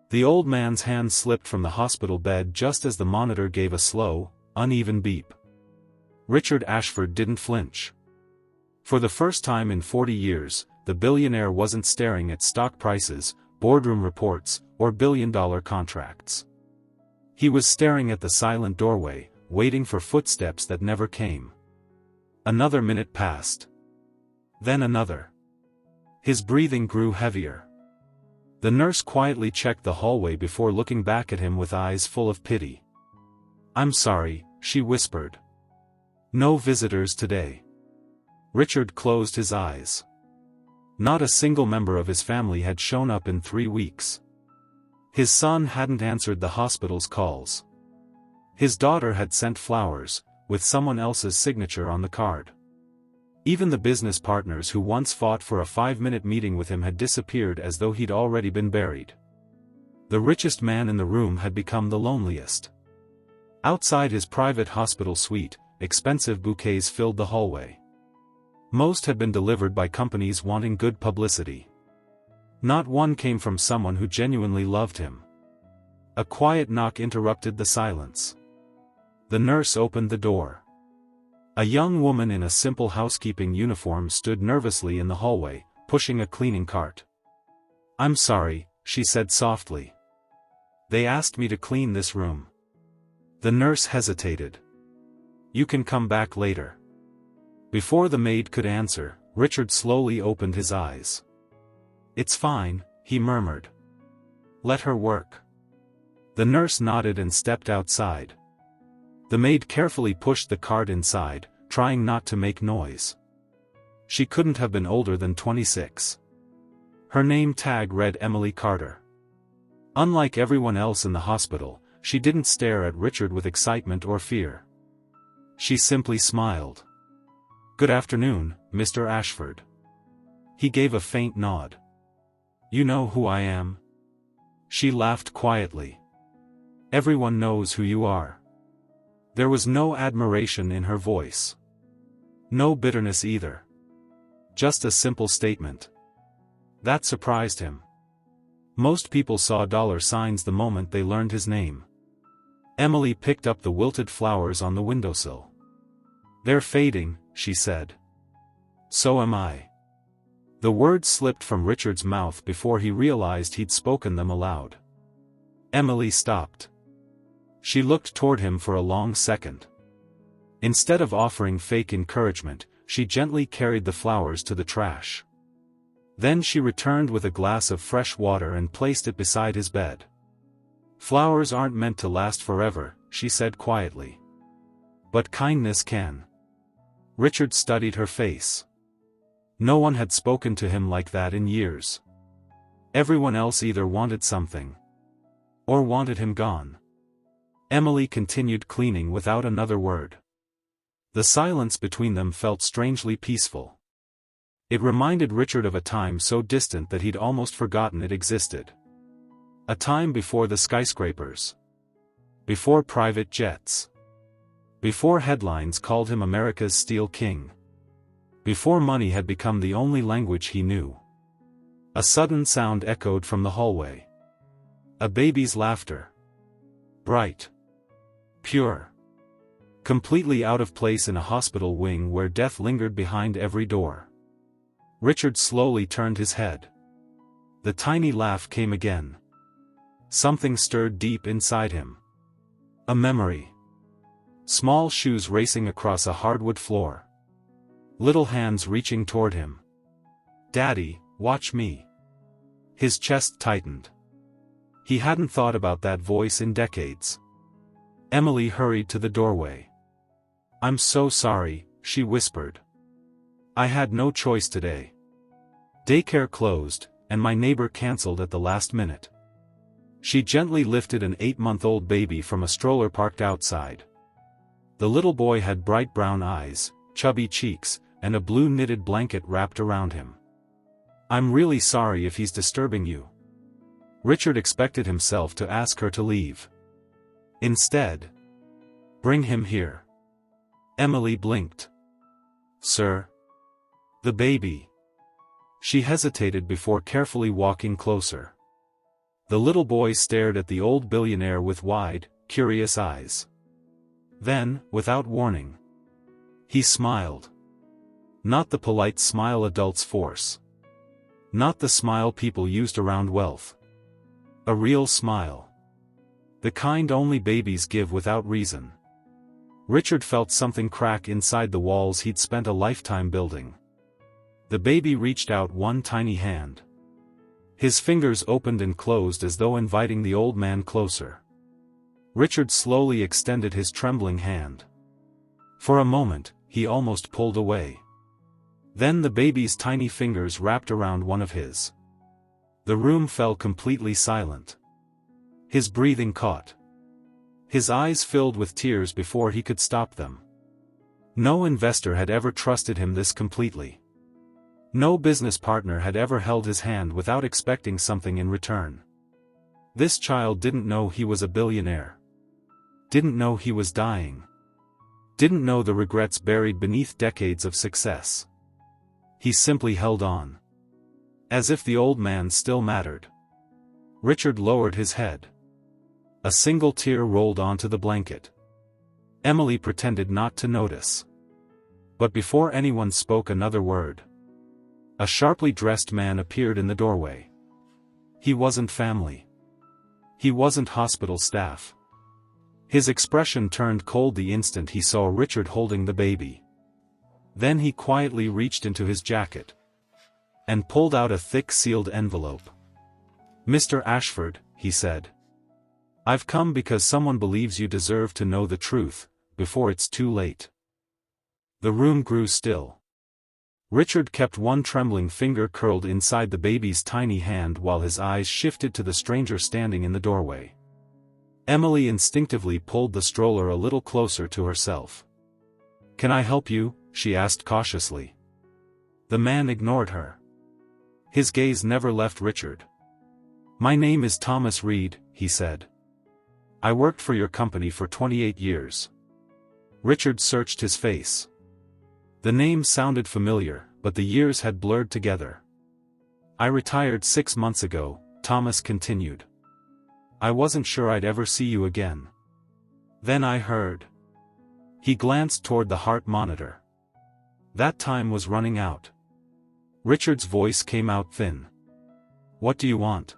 The old man's hand slipped from the hospital bed just as the monitor gave a slow, uneven beep. Richard Ashford didn't flinch. For the first time in 40 years, the billionaire wasn't staring at stock prices, boardroom reports, or billion-dollar contracts. He was staring at the silent doorway, waiting for footsteps that never came. Another minute passed. Then another. His breathing grew heavier. The nurse quietly checked the hallway before looking back at him with eyes full of pity. "I'm sorry," she whispered. "No visitors today." Richard closed his eyes. Not a single member of his family had shown up in 3 weeks. His son hadn't answered the hospital's calls. His daughter had sent flowers, with someone else's signature on the card. Even the business partners who once fought for a 5-minute meeting with him had disappeared as though he'd already been buried. The richest man in the room had become the loneliest. Outside his private hospital suite, expensive bouquets filled the hallway. Most had been delivered by companies wanting good publicity. Not one came from someone who genuinely loved him. A quiet knock interrupted the silence. The nurse opened the door. A young woman in a simple housekeeping uniform stood nervously in the hallway, pushing a cleaning cart. "I'm sorry," she said softly. "They asked me to clean this room." The nurse hesitated. "You can come back later." Before the maid could answer, Richard slowly opened his eyes. "It's fine," he murmured. "Let her work." The nurse nodded and stepped outside. The maid carefully pushed the cart inside, trying not to make noise. She couldn't have been older than 26. Her name tag read Emily Carter. Unlike everyone else in the hospital, she didn't stare at Richard with excitement or fear. She simply smiled. "Good afternoon, Mr. Ashford." He gave a faint nod. "You know who I am?" She laughed quietly. "Everyone knows who you are." There was no admiration in her voice. No bitterness either. Just a simple statement. That surprised him. Most people saw dollar signs the moment they learned his name. Emily picked up the wilted flowers on the windowsill. "They're fading," she said. "So am I." The words slipped from Richard's mouth before he realized he'd spoken them aloud. Emily stopped. She looked toward him for a long second. Instead of offering fake encouragement, she gently carried the flowers to the trash. Then she returned with a glass of fresh water and placed it beside his bed. "Flowers aren't meant to last forever," she said quietly. "But kindness can." Richard studied her face. No one had spoken to him like that in years. Everyone else either wanted something or wanted him gone. Emily continued cleaning without another word. The silence between them felt strangely peaceful. It reminded Richard of a time so distant that he'd almost forgotten it existed. A time before the skyscrapers. Before private jets. Before headlines called him America's Steel King. Before money had become the only language he knew. A sudden sound echoed from the hallway. A baby's laughter. Bright. Pure. Completely out of place in a hospital wing where death lingered behind every door. Richard slowly turned his head. The tiny laugh came again. Something stirred deep inside him. A memory. Small shoes racing across a hardwood floor. Little hands reaching toward him. "Daddy, watch me." His chest tightened. He hadn't thought about that voice in decades. Emily hurried to the doorway. "I'm so sorry," she whispered. "I had no choice today. Daycare closed, and my neighbor canceled at the last minute." She gently lifted an 8-month-old baby from a stroller parked outside. The little boy had bright brown eyes, chubby cheeks, and a blue knitted blanket wrapped around him. "I'm really sorry if he's disturbing you." Richard expected himself to ask her to leave. Instead, "Bring him here." Emily blinked. "Sir?" "The baby." She hesitated before carefully walking closer. The little boy stared at the old billionaire with wide, curious eyes. Then, without warning, he smiled. Not the polite smile adults force. Not the smile people used around wealth. A real smile. The kind only babies give without reason. Richard felt something crack inside the walls he'd spent a lifetime building. The baby reached out one tiny hand. His fingers opened and closed as though inviting the old man closer. Richard slowly extended his trembling hand. For a moment, he almost pulled away. Then the baby's tiny fingers wrapped around one of his. The room fell completely silent. His breathing caught. His eyes filled with tears before he could stop them. No investor had ever trusted him this completely. No business partner had ever held his hand without expecting something in return. This child didn't know he was a billionaire. Didn't know he was dying. Didn't know the regrets buried beneath decades of success. He simply held on. As if the old man still mattered. Richard lowered his head. A single tear rolled onto the blanket. Emily pretended not to notice. But before anyone spoke another word, a sharply dressed man appeared in the doorway. He wasn't family. He wasn't hospital staff. His expression turned cold the instant he saw Richard holding the baby. Then he quietly reached into his jacket and pulled out a thick sealed envelope. "Mr. Ashford," he said. "I've come because someone believes you deserve to know the truth, before it's too late." The room grew still. Richard kept one trembling finger curled inside the baby's tiny hand while his eyes shifted to the stranger standing in the doorway. Emily instinctively pulled the stroller a little closer to herself. "Can I help you?" she asked cautiously. The man ignored her. His gaze never left Richard. "My name is Thomas Reed," he said. "I worked for your company for 28 years. Richard searched his face. The name sounded familiar, but the years had blurred together. "I retired 6 months ago," Thomas continued. "I wasn't sure I'd ever see you again. Then I heard." He glanced toward the heart monitor. That time was running out. Richard's voice came out thin. "What do you want?"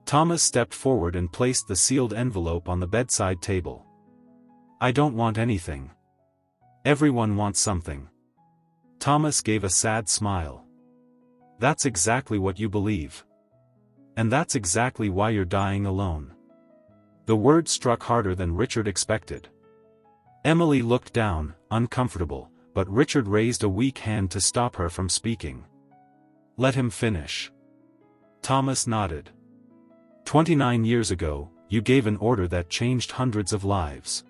Thomas stepped forward and placed the sealed envelope on the bedside table. "I don't want anything. Everyone wants something." Thomas gave a sad smile. "That's exactly what you believe. And that's exactly why you're dying alone." The word struck harder than Richard expected. Emily looked down, uncomfortable, but Richard raised a weak hand to stop her from speaking. "Let him finish." Thomas nodded. 29 years ago, you gave an order that changed hundreds of lives.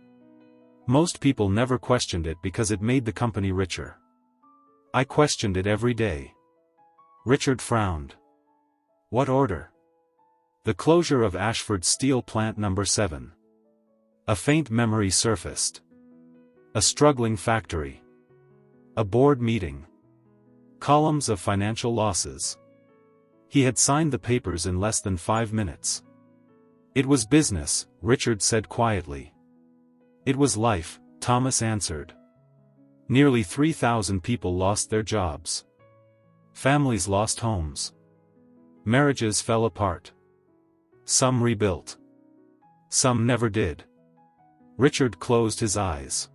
Most people never questioned it because it made the company richer. I questioned it every day." Richard frowned. "What order?" "The closure of Ashford Steel Plant No. 7. A faint memory surfaced. A struggling factory. A board meeting. Columns of financial losses." He had signed the papers in less than 5 minutes. "It was business," Richard said quietly. "It was life," Thomas answered. Nearly 3,000 people lost their jobs. Families lost homes. Marriages fell apart. Some rebuilt. Some never did. Richard closed his eyes.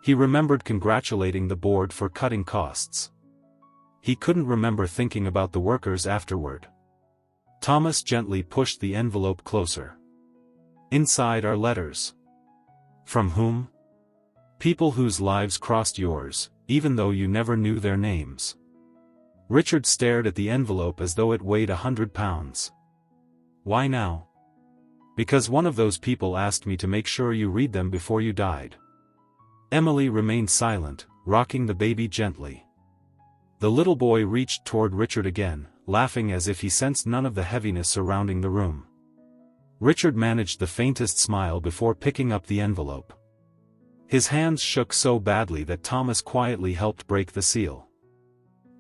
He remembered congratulating the board for cutting costs. He couldn't remember thinking about the workers afterward. Thomas gently pushed the envelope closer. "Inside are letters." "From whom?" "People whose lives crossed yours, even though you never knew their names." Richard stared at the envelope as though it weighed 100 pounds. "Why now?" "Because one of those people asked me to make sure you read them before you died." Emily remained silent, rocking the baby gently. The little boy reached toward Richard again, laughing as if he sensed none of the heaviness surrounding the room. Richard managed the faintest smile before picking up the envelope. His hands shook so badly that Thomas quietly helped break the seal.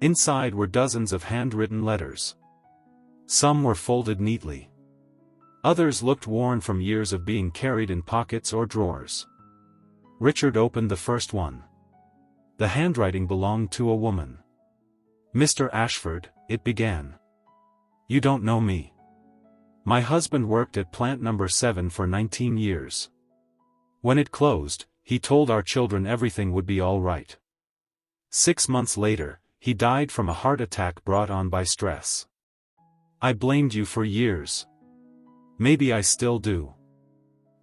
Inside were dozens of handwritten letters. Some were folded neatly. Others looked worn from years of being carried in pockets or drawers. Richard opened the first one. The handwriting belonged to a woman. "Mr. Ashford," it began. "You don't know me. My husband worked at plant number 7 for 19 years. When it closed, he told our children everything would be all right. 6 months later, he died from a heart attack brought on by stress. I blamed you for years. Maybe I still do.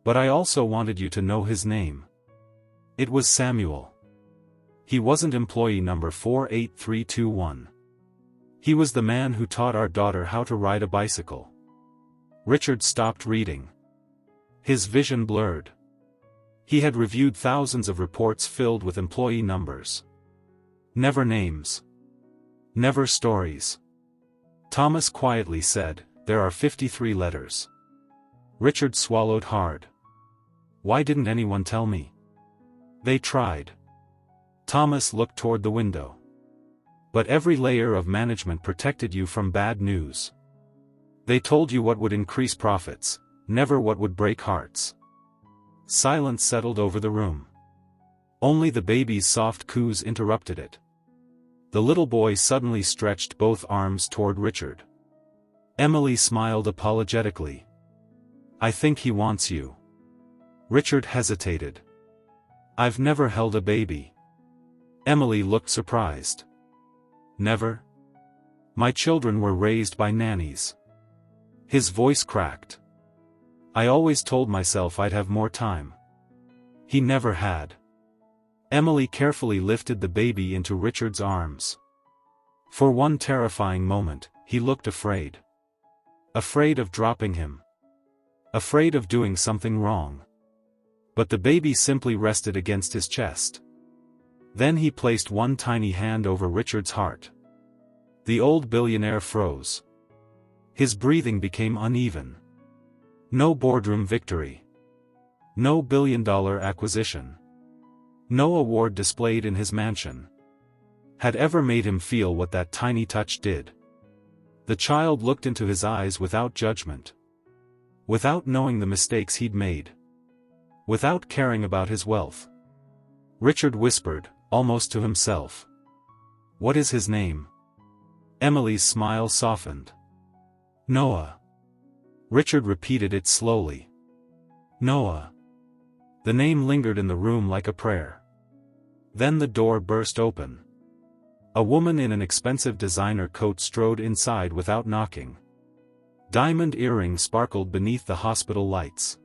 But I also wanted you to know his name. It was Samuel. He wasn't employee number 48321. He was the man who taught our daughter how to ride a bicycle." Richard stopped reading. His vision blurred. He had reviewed thousands of reports filled with employee numbers. Never names. Never stories. Thomas quietly said, "There are 53 letters." Richard swallowed hard. "Why didn't anyone tell me?" "They tried." Thomas looked toward the window. "But every layer of management protected you from bad news. They told you what would increase profits, never what would break hearts." Silence settled over the room. Only the baby's soft coos interrupted it. The little boy suddenly stretched both arms toward Richard. Emily smiled apologetically. "I think he wants you." Richard hesitated. "I've never held a baby." Emily looked surprised. "Never? My children were raised by nannies." His voice cracked. "I always told myself I'd have more time." He never had. Emily carefully lifted the baby into Richard's arms. For one terrifying moment, he looked afraid. Afraid of dropping him. Afraid of doing something wrong. But the baby simply rested against his chest. Then he placed one tiny hand over Richard's heart. The old billionaire froze. His breathing became uneven. No boardroom victory. No billion-dollar acquisition. No award displayed in his mansion had ever made him feel what that tiny touch did. The child looked into his eyes without judgment. Without knowing the mistakes he'd made. Without caring about his wealth. Richard whispered, almost to himself. "What is his name?" Emily's smile softened. "Noah." Richard repeated it slowly. "Noah." The name lingered in the room like a prayer. Then the door burst open. A woman in an expensive designer coat strode inside without knocking. Diamond earrings sparkled beneath the hospital lights.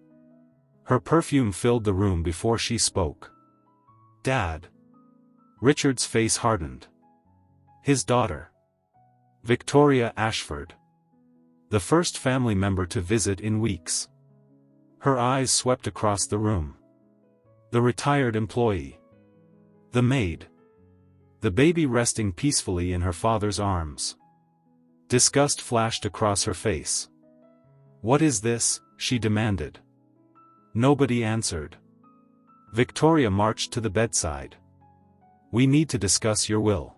Her perfume filled the room before she spoke. "Dad." Richard's face hardened. His daughter. Victoria Ashford. The first family member to visit in weeks. Her eyes swept across the room. The retired employee. The maid. The baby resting peacefully in her father's arms. Disgust flashed across her face. "What is this?" she demanded. Nobody answered. Victoria marched to the bedside. "We need to discuss your will."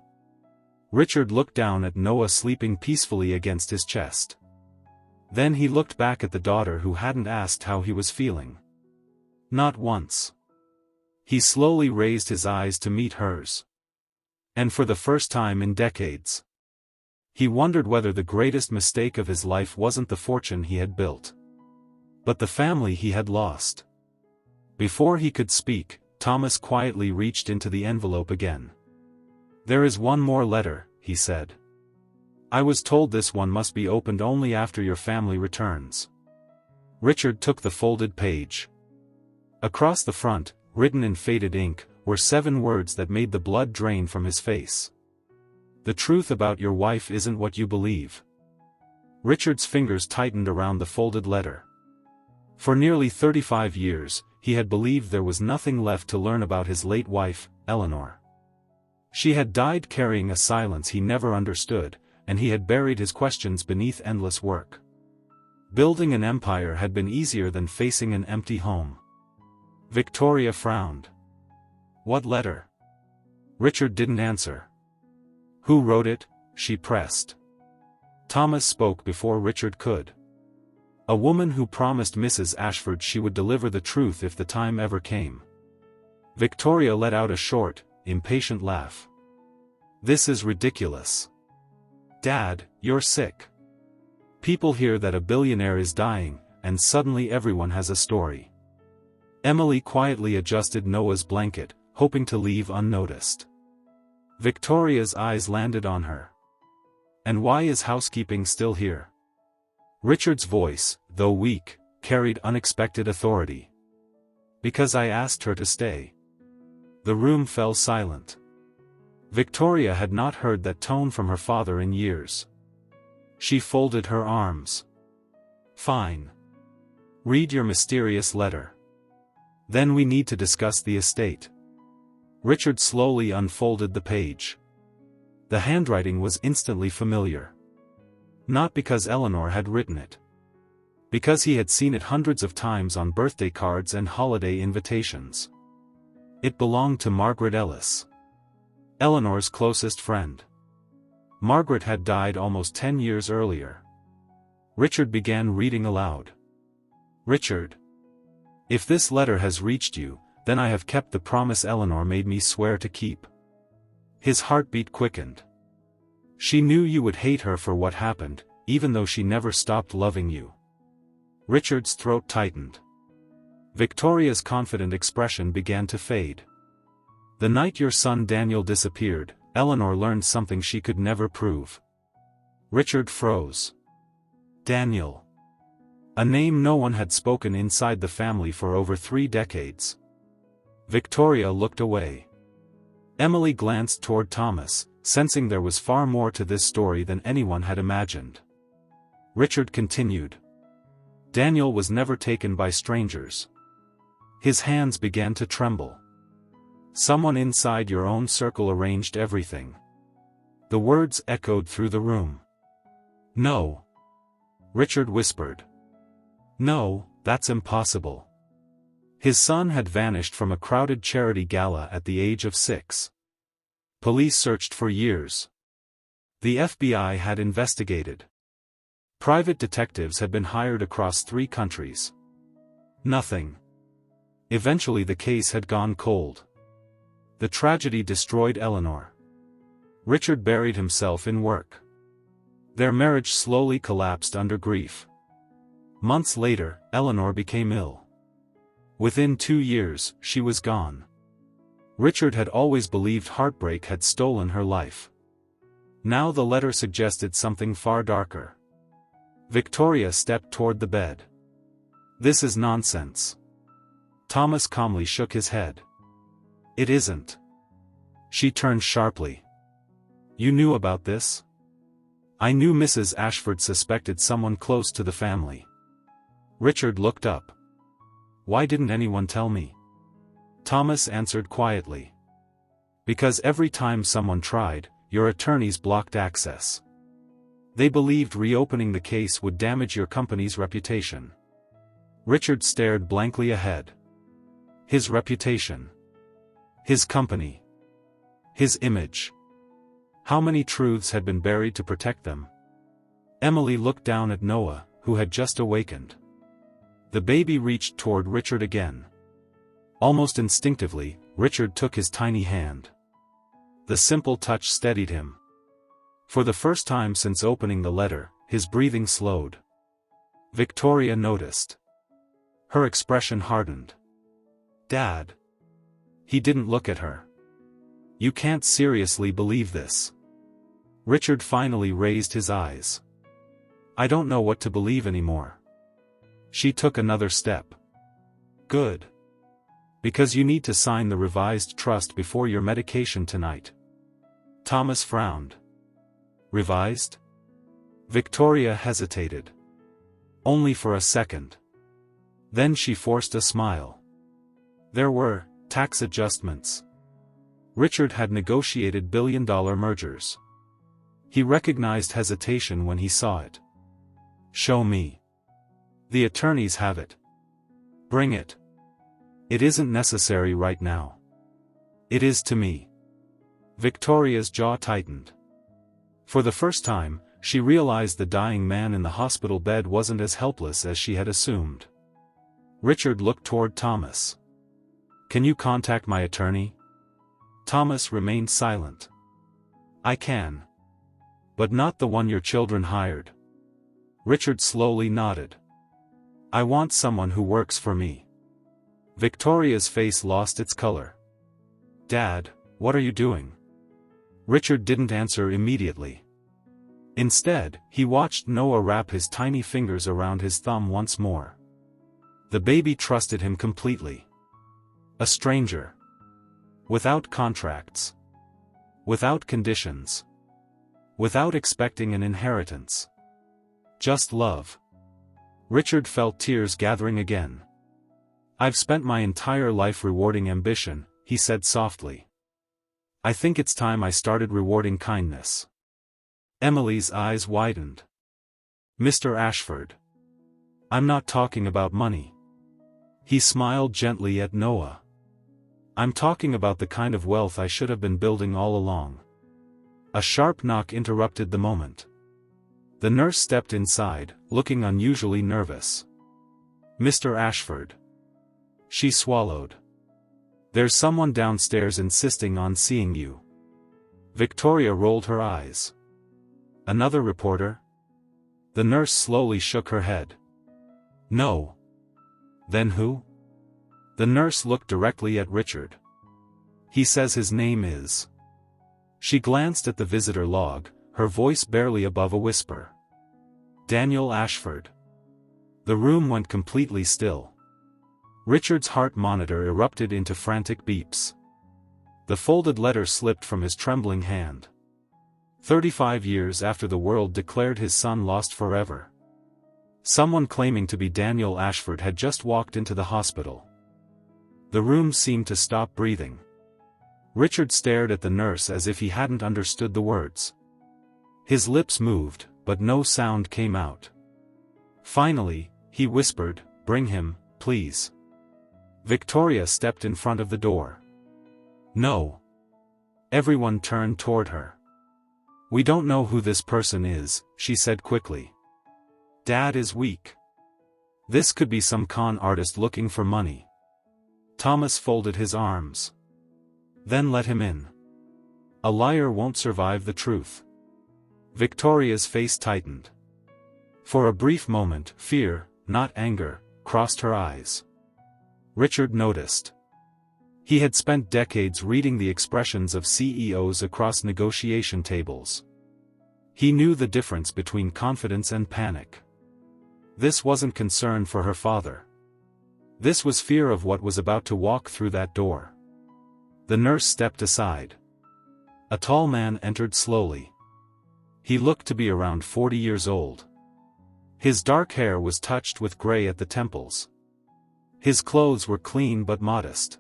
Richard looked down at Noah sleeping peacefully against his chest. Then he looked back at the daughter who hadn't asked how he was feeling. Not once. He slowly raised his eyes to meet hers. And for the first time in decades, he wondered whether the greatest mistake of his life wasn't the fortune he had built, but the family he had lost. Before he could speak, Thomas quietly reached into the envelope again. "There is one more letter," he said. "I was told this one must be opened only after your family returns." Richard took the folded page. Across the front, written in faded ink, were 7 words that made the blood drain from his face. "The truth about your wife isn't what you believe." Richard's fingers tightened around the folded letter. For nearly 35 years, he had believed there was nothing left to learn about his late wife, Eleanor. She had died carrying a silence he never understood, and he had buried his questions beneath endless work. Building an empire had been easier than facing an empty home. Victoria frowned. "What letter?" Richard didn't answer. "Who wrote it?" she pressed. Thomas spoke before Richard could. A woman who promised Mrs. Ashford she would deliver the truth if the time ever came. Victoria let out a short, impatient laugh. This is ridiculous. Dad, you're sick. People hear that a billionaire is dying, and suddenly everyone has a story. Emily quietly adjusted Noah's blanket, hoping to leave unnoticed. Victoria's eyes landed on her. And why is housekeeping still here? Richard's voice, though weak, carried unexpected authority. Because I asked her to stay. The room fell silent. Victoria had not heard that tone from her father in years. She folded her arms. Fine. Read your mysterious letter. Then we need to discuss the estate. Richard slowly unfolded the page. The handwriting was instantly familiar. Not because Eleanor had written it. Because he had seen it hundreds of times on birthday cards and holiday invitations. It belonged to Margaret Ellis, Eleanor's closest friend. Margaret had died almost 10 years earlier. Richard began reading aloud. Richard. If this letter has reached you, then I have kept the promise Eleanor made me swear to keep. His heartbeat quickened. She knew you would hate her for what happened, even though she never stopped loving you. Richard's throat tightened. Victoria's confident expression began to fade. The night your son Daniel disappeared, Eleanor learned something she could never prove. Richard froze. Daniel. A name no one had spoken inside the family for over 3 decades. Victoria looked away. Emily glanced toward Thomas, sensing there was far more to this story than anyone had imagined. Richard continued. Daniel was never taken by strangers. His hands began to tremble. Someone inside your own circle arranged everything. The words echoed through the room. No. Richard whispered. No, that's impossible. His son had vanished from a crowded charity gala at the age of 6. Police searched for years. The FBI had investigated. Private detectives had been hired across 3 countries. Nothing. Eventually the case had gone cold. The tragedy destroyed Eleanor. Richard buried himself in work. Their marriage slowly collapsed under grief. Months later, Eleanor became ill. Within 2 years, she was gone. Richard had always believed heartbreak had stolen her life. Now the letter suggested something far darker. Victoria stepped toward the bed. This is nonsense. Thomas calmly shook his head. It isn't. She turned sharply. You knew about this? I knew Mrs. Ashford suspected someone close to the family. Richard looked up. Why didn't anyone tell me? Thomas answered quietly. Because every time someone tried, your attorneys blocked access. They believed reopening the case would damage your company's reputation. Richard stared blankly ahead. His reputation. His company. His image. How many truths had been buried to protect them? Emily looked down at Noah, who had just awakened. The baby reached toward Richard again. Almost instinctively, Richard took his tiny hand. The simple touch steadied him. For the first time since opening the letter, his breathing slowed. Victoria noticed. Her expression hardened. Dad. He didn't look at her. You can't seriously believe this. Richard finally raised his eyes. I don't know what to believe anymore. She took another step. Good. Because you need to sign the revised trust before your medication tonight. Thomas frowned. Revised? Victoria hesitated. Only for a second. Then she forced a smile. There were tax adjustments. Richard had negotiated billion-dollar mergers. He recognized hesitation when he saw it. Show me. The attorneys have it. Bring it. It isn't necessary right now. It is to me. Victoria's jaw tightened. For the first time, she realized the dying man in the hospital bed wasn't as helpless as she had assumed. Richard looked toward Thomas. "Can you contact my attorney?" Thomas remained silent. "I can. But not the one your children hired." Richard slowly nodded. "I want someone who works for me." Victoria's face lost its color. "Dad, what are you doing?" Richard didn't answer immediately. Instead, he watched Noah wrap his tiny fingers around his thumb once more. The baby trusted him completely. A stranger. Without contracts. Without conditions. Without expecting an inheritance. Just love. Richard felt tears gathering again. "I've spent my entire life rewarding ambition," he said softly. "I think it's time I started rewarding kindness." Emily's eyes widened. "Mr. Ashford. I'm not talking about money." He smiled gently at Noah. "I'm talking about the kind of wealth I should have been building all along." A sharp knock interrupted the moment. The nurse stepped inside, looking unusually nervous. "Mr. Ashford." She swallowed. "There's someone downstairs insisting on seeing you." Victoria rolled her eyes. "Another reporter?" The nurse slowly shook her head. "No." "Then who?" The nurse looked directly at Richard. "He says his name is..." She glanced at the visitor log, her voice barely above a whisper. "Daniel Ashford." The room went completely still. Richard's heart monitor erupted into frantic beeps. The folded letter slipped from his trembling hand. 35 years after the world declared his son lost forever. Someone claiming to be Daniel Ashford had just walked into the hospital. The room seemed to stop breathing. Richard stared at the nurse as if he hadn't understood the words. His lips moved, but no sound came out. Finally, he whispered, "Bring him, please." Victoria stepped in front of the door. "No." Everyone turned toward her. "We don't know who this person is," she said quickly. "Dad is weak. This could be some con artist looking for money." Thomas folded his arms. "Then let him in. A liar won't survive the truth." Victoria's face tightened. For a brief moment, fear, not anger, crossed her eyes. Richard noticed. He had spent decades reading the expressions of CEOs across negotiation tables. He knew the difference between confidence and panic. This wasn't concern for her father. This was fear of what was about to walk through that door. The nurse stepped aside. A tall man entered slowly. He looked to be around 40 years old. His dark hair was touched with gray at the temples. His clothes were clean but modest.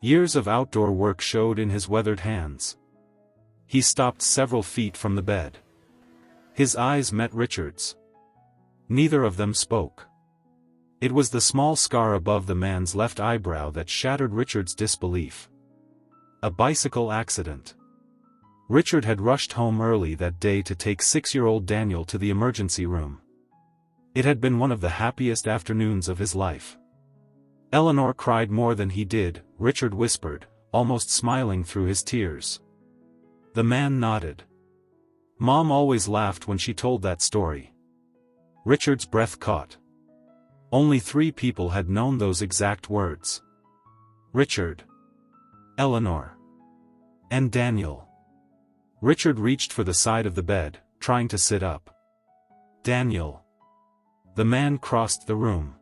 Years of outdoor work showed in his weathered hands. He stopped several feet from the bed. His eyes met Richard's. Neither of them spoke. It was the small scar above the man's left eyebrow that shattered Richard's disbelief. A bicycle accident. Richard had rushed home early that day to take 6-year-old Daniel to the emergency room. It had been one of the happiest afternoons of his life. "Eleanor cried more than he did," Richard whispered, almost smiling through his tears. The man nodded. "Mom always laughed when she told that story." Richard's breath caught. Only 3 people had known those exact words. Richard, Eleanor, and Daniel. Richard reached for the side of the bed, trying to sit up. "Daniel." The man crossed the room.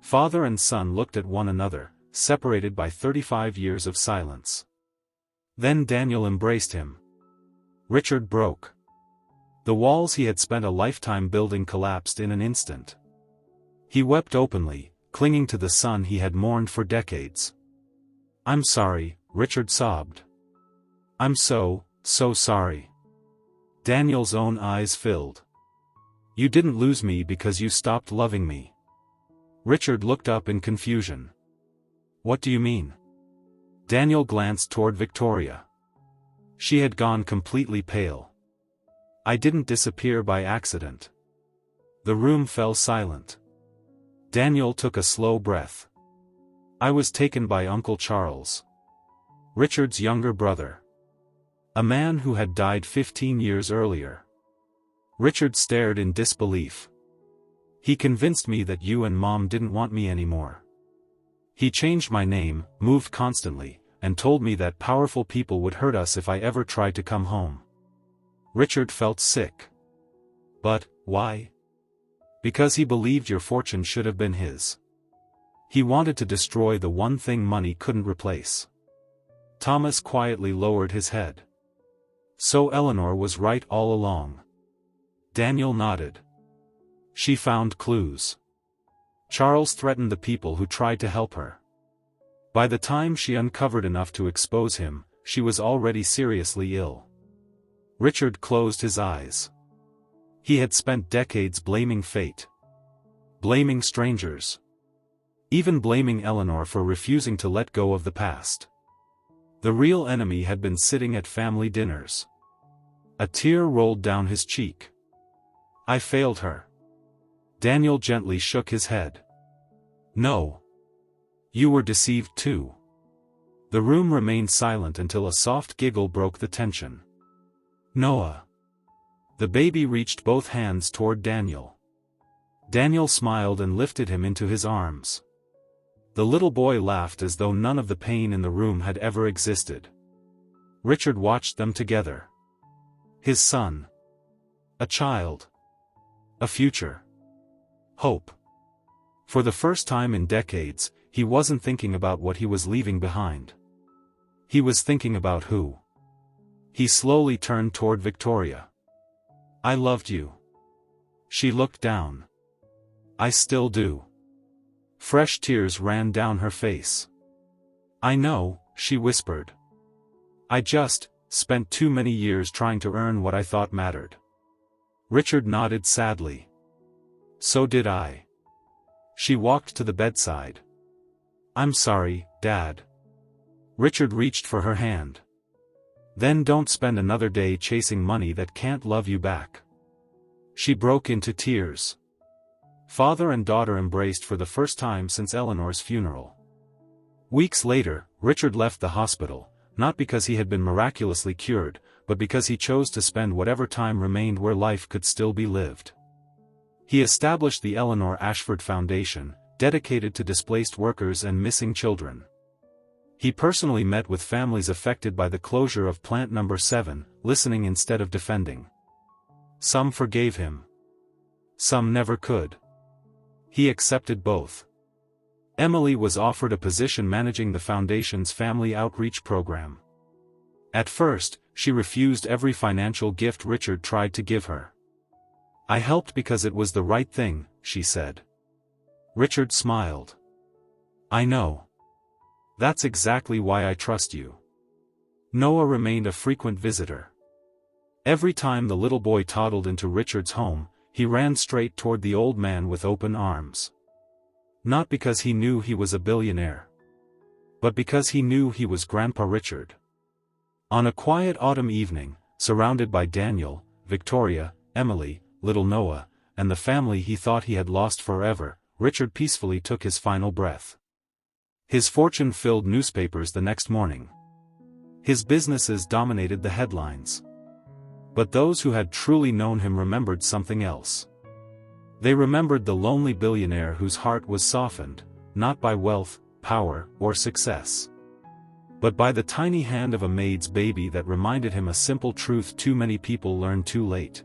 Father and son looked at one another, separated by 35 years of silence. Then Daniel embraced him. Richard broke. The walls he had spent a lifetime building collapsed in an instant. He wept openly, clinging to the son he had mourned for decades. "I'm sorry," Richard sobbed. "I'm so sorry." Daniel's own eyes filled. "You didn't lose me because you stopped loving me." Richard looked up in confusion. "What do you mean?" Daniel glanced toward Victoria. She had gone completely pale. I didn't disappear by accident. The room fell silent. Daniel took a slow breath. I was taken by Uncle Charles, Richard's younger brother. A man who had died 15 years earlier. Richard stared in disbelief. He convinced me that you and Mom didn't want me anymore. He changed my name, moved constantly, and told me that powerful people would hurt us if I ever tried to come home. Richard felt sick. But, why? Because he believed your fortune should have been his. He wanted to destroy the one thing money couldn't replace. Thomas quietly lowered his head. So Eleanor was right all along. Daniel nodded. She found clues. Charles threatened the people who tried to help her. By the time she uncovered enough to expose him, she was already seriously ill. Richard closed his eyes. He had spent decades blaming fate. Blaming strangers. Even blaming Eleanor for refusing to let go of the past. The real enemy had been sitting at family dinners. A tear rolled down his cheek. I failed her. Daniel gently shook his head. No. You were deceived too. The room remained silent until a soft giggle broke the tension. Noah. The baby reached both hands toward Daniel. Daniel smiled and lifted him into his arms. The little boy laughed as though none of the pain in the room had ever existed. Richard watched them together. His son. A child. A future. Hope. For the first time in decades, he wasn't thinking about what he was leaving behind. He was thinking about who. He slowly turned toward Victoria. I loved you. She looked down. I still do. Fresh tears ran down her face. I know, she whispered. I just spent too many years trying to earn what I thought mattered. Richard nodded sadly. So did I. She walked to the bedside. I'm sorry, Dad. Richard reached for her hand. Then don't spend another day chasing money that can't love you back. She broke into tears. Father and daughter embraced for the first time since Eleanor's funeral. Weeks later, Richard left the hospital, not because he had been miraculously cured, but because he chose to spend whatever time remained where life could still be lived. He established the Eleanor Ashford Foundation, dedicated to displaced workers and missing children. He personally met with families affected by the closure of Plant No. 7, listening instead of defending. Some forgave him. Some never could. He accepted both. Emily was offered a position managing the foundation's family outreach program. At first, she refused every financial gift Richard tried to give her. I helped because it was the right thing, she said. Richard smiled. I know. That's exactly why I trust you. Noah remained a frequent visitor. Every time the little boy toddled into Richard's home, he ran straight toward the old man with open arms. Not because he knew he was a billionaire, but because he knew he was Grandpa Richard. On a quiet autumn evening, surrounded by Daniel, Victoria, Emily, little Noah, and the family he thought he had lost forever, Richard peacefully took his final breath. His fortune filled newspapers the next morning. His businesses dominated the headlines. But those who had truly known him remembered something else. They remembered the lonely billionaire whose heart was softened, not by wealth, power, or success, but by the tiny hand of a maid's baby that reminded him a simple truth too many people learn too late.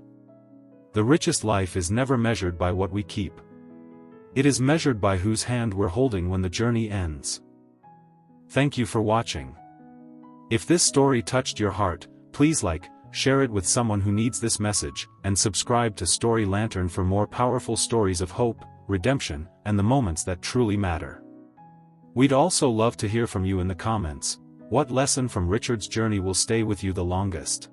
The richest life is never measured by what we keep. It is measured by whose hand we're holding when the journey ends. Thank you for watching. If this story touched your heart, please like, share it with someone who needs this message, and subscribe to Story Lantern for more powerful stories of hope, redemption, and the moments that truly matter. We'd also love to hear from you in the comments. What lesson from Richard's journey will stay with you the longest?